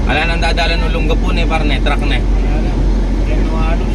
Ala nang dadalan ng lungga po na parang truck na. Yan mga halos.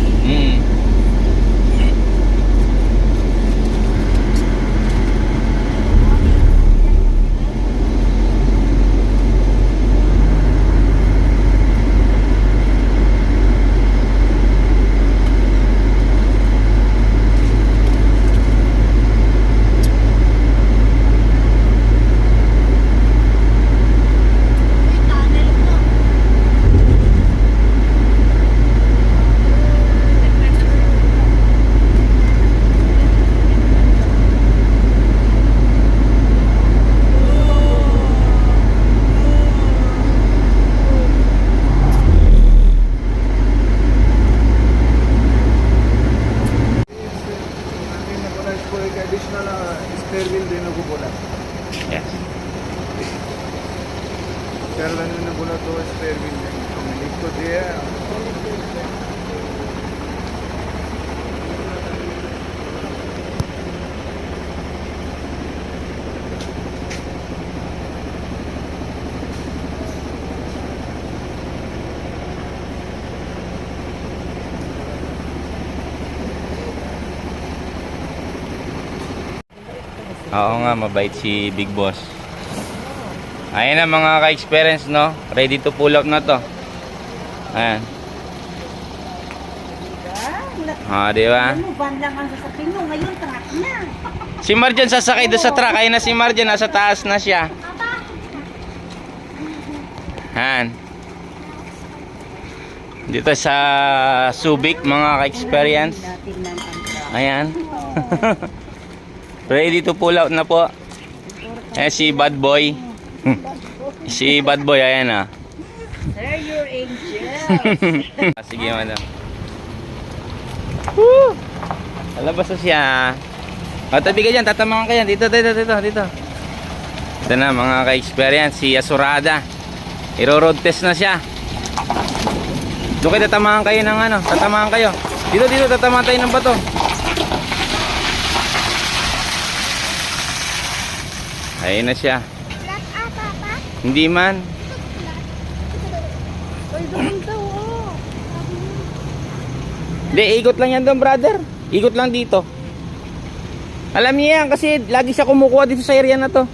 Additional spare wheel din ako pula. Yes. Spare lang na pula to spare wheel din. Milik ko diya. Oo nga, mabait si Big Boss. Ayan na mga ka-experience, no? Ready to pull out na to. Ayan. Di ba? Ano, van lang ang sasakyan mo. Ngayon, truck na. Si Marjan sasakay doon sa truck. Ayun na si Marjan, nasa taas na siya. Ayan. Dito sa Subic, mga ka-experience. Ayan. Ready to pull out na po. Eh si Bad Boy. Si Bad Boy, ayan na. Sir, your angel. Sige, madam. Woo! Alabas na siya. O, tabi ka dyan, tatamangan ka dyan. Dito. Ito na, mga ka-experience, si Asurada. Iro-road test na siya. Doon kayo, tatamangan kayo ng ano. Tatamangan kayo. Dito, tatamangan tayo ng bato. Ayun na siya. Hindi man. Hindi, ikot lang yan doon, brother. Ikot lang dito. Alam niya yan kasi lagi siya kumukuha dito sa area na to.